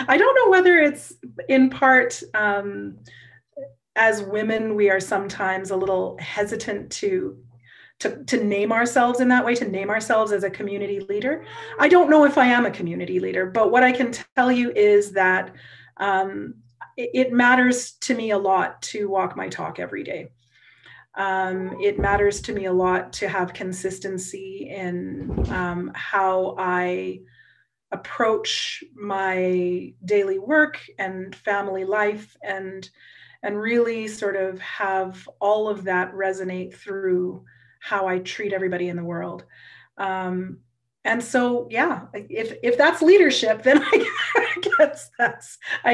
I don't know whether it's in part, as women, we are sometimes a little hesitant to name ourselves in that way, to name ourselves as a community leader. I don't know if I am a community leader, but what I can tell you is that it matters to me a lot to walk my talk every day. It matters to me a lot to have consistency in how I approach my daily work and family life, and really sort of have all of that resonate through how I treat everybody in the world. And so, yeah, if that's leadership, then I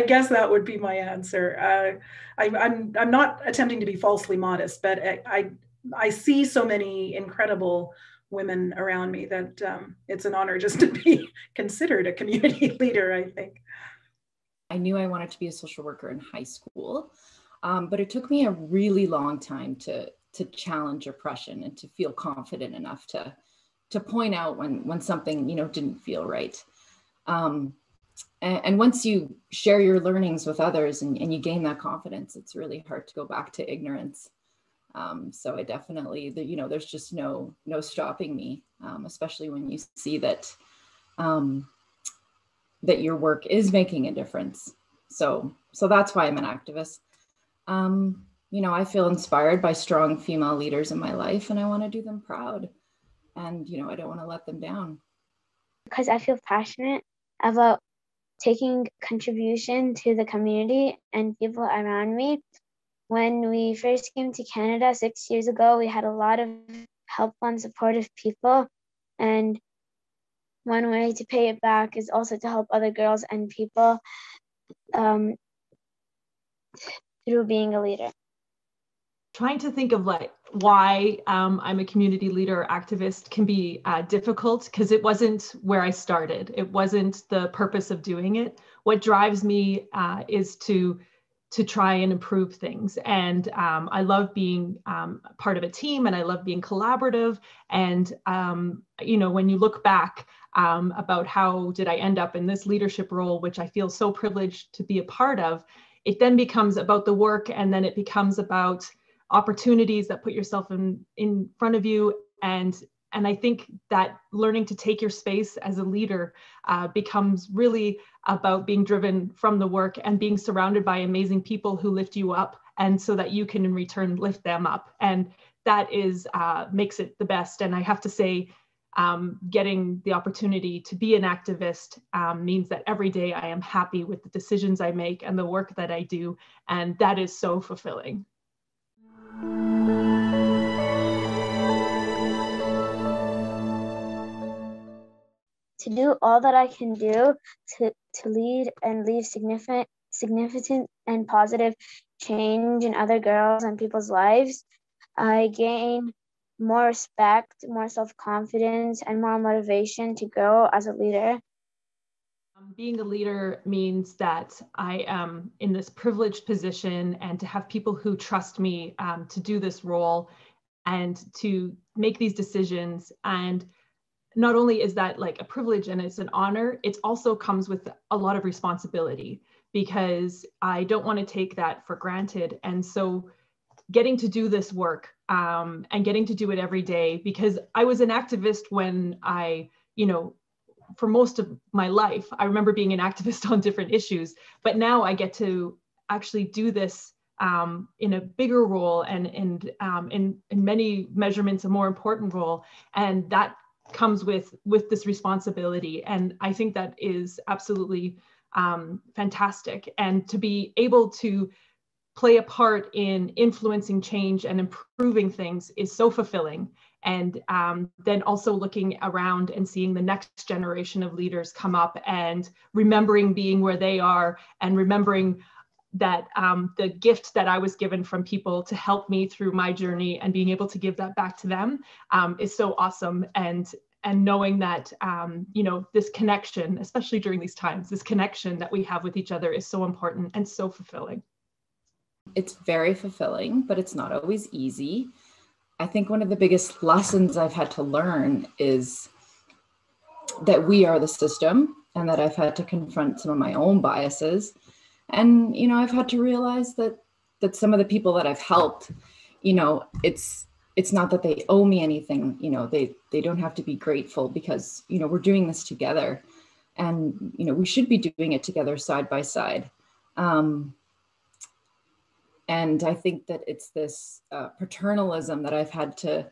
guess that would be my answer. I'm not attempting to be falsely modest, but I see so many incredible women around me that it's an honor just to be considered a community leader, I think. I knew I wanted to be a social worker in high school, but it took me a really long time to challenge oppression and to feel confident enough to point out when something, didn't feel right. And once you share your learnings with others and you gain that confidence, it's really hard to go back to ignorance. So I definitely, there's just no stopping me, especially when you see that that your work is making a difference. So that's why I'm an activist. I feel inspired by strong female leaders in my life, and I want to do them proud. And, I don't want to let them down. Because I feel passionate about taking contribution to the community and people around me. When we first came to Canada 6 years ago, we had a lot of helpful and supportive people. And one way to pay it back is also to help other girls and people through being a leader. Trying to think of why I'm a community leader or activist can be difficult, because it wasn't where I started. It wasn't the purpose of doing it. What drives me is to try and improve things. And I love being part of a team, and I love being collaborative. And, when you look back about how did I end up in this leadership role, which I feel so privileged to be a part of, it then becomes about the work, and then it becomes about opportunities that put yourself in front of you. And I think that learning to take your space as a leader becomes really about being driven from the work and being surrounded by amazing people who lift you up, and so that you can in return lift them up. And that is makes it the best. And I have to say, getting the opportunity to be an activist means that every day I am happy with the decisions I make and the work that I do. And that is so fulfilling. To do all that I can do to lead and leave significant and positive change in other girls and people's lives, I gain more respect, more self-confidence, and more motivation to grow as a leader. Being a leader means that I am in this privileged position, and to have people who trust me to do this role and to make these decisions. And not only is that like a privilege and it's an honor, it also comes with a lot of responsibility, because I don't want to take that for granted. And so getting to do this work and getting to do it every day, because I was an activist when I, for most of my life, I remember being an activist on different issues, but now I get to actually do this in a bigger role and in many measurements, a more important role. And that comes with this responsibility. And I think that is absolutely fantastic. And to be able to play a part in influencing change and improving things is so fulfilling. And then also looking around and seeing the next generation of leaders come up and remembering being where they are, and remembering that the gift that I was given from people to help me through my journey and being able to give that back to them is so awesome. And knowing that, this connection, especially during these times, this connection that we have with each other is so important and so fulfilling. It's very fulfilling, but it's not always easy. I think one of the biggest lessons I've had to learn is that we are the system, and that I've had to confront some of my own biases. And, you know, I've had to realize that some of the people that I've helped, you know, it's not that they owe me anything, you know, they don't have to be grateful, because, you know, we're doing this together, and, you know, we should be doing it together side by side. And I think that it's this paternalism that I've had to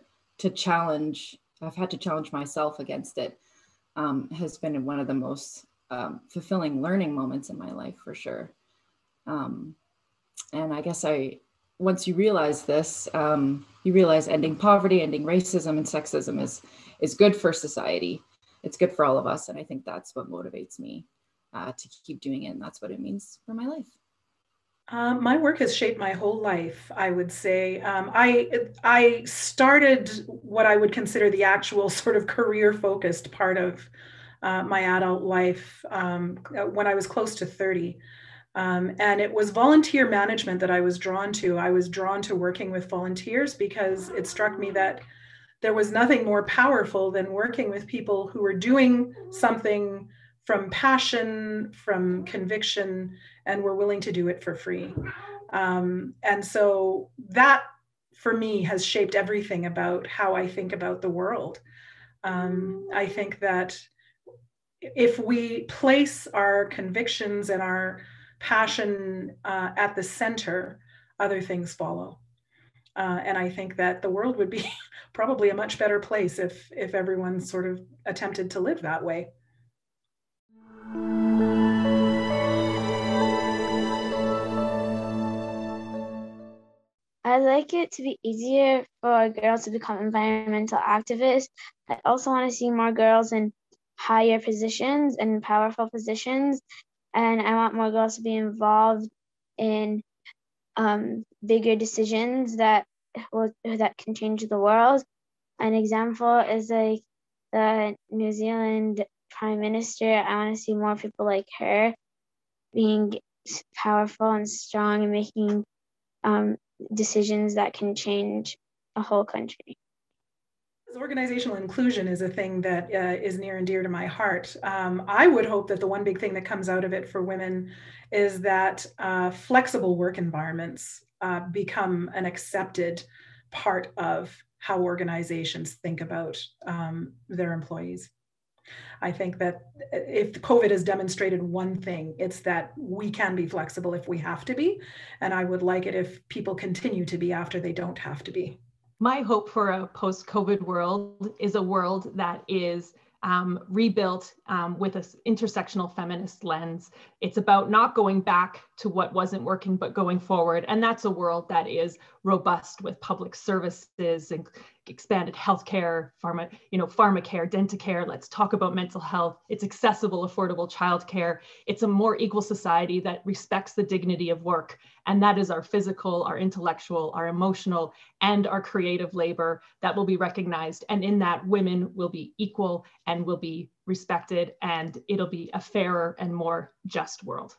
challenge. I've had to challenge myself against it. Has been one of the most fulfilling learning moments in my life, for sure. And I guess once you realize this, you realize ending poverty, ending racism and sexism is good for society. It's good for all of us. And I think that's what motivates me to keep doing it. And that's what it means for my life. My work has shaped my whole life, I would say. I started what I would consider the actual sort of career-focused part of my adult life when I was close to 30. And it was volunteer management that I was drawn to. I was drawn to working with volunteers because it struck me that there was nothing more powerful than working with people who were doing something from passion, from conviction, and were willing to do it for free. And so that, for me, has shaped everything about how I think about the world. I think that if we place our convictions and our passion at the center, other things follow. And I think that the world would be probably a much better place if everyone sort of attempted to live that way. I'd like it to be easier for girls to become environmental activists. I also want to see more girls in higher positions and powerful positions. And I want more girls to be involved in bigger decisions that can change the world. An example is like the New Zealand Prime Minister. I want to see more people like her being powerful and strong and making decisions that can change a whole country. Organizational inclusion is a thing that is near and dear to my heart. I would hope that the one big thing that comes out of it for women is that flexible work environments become an accepted part of how organizations think about their employees. I think that if COVID has demonstrated one thing, it's that we can be flexible if we have to be. And I would like it if people continue to be after they don't have to be. My hope for a post-COVID world is a world that is rebuilt with an intersectional feminist lens. It's about not going back to what wasn't working, but going forward. And that's a world that is robust with public services and expanded healthcare, pharmacare, dentacare. Let's talk about mental health. It's accessible, affordable childcare. It's a more equal society that respects the dignity of work. And that is our physical, our intellectual, our emotional, and our creative labor that will be recognized. And in that, women will be equal and will be respected, and it'll be a fairer and more just world.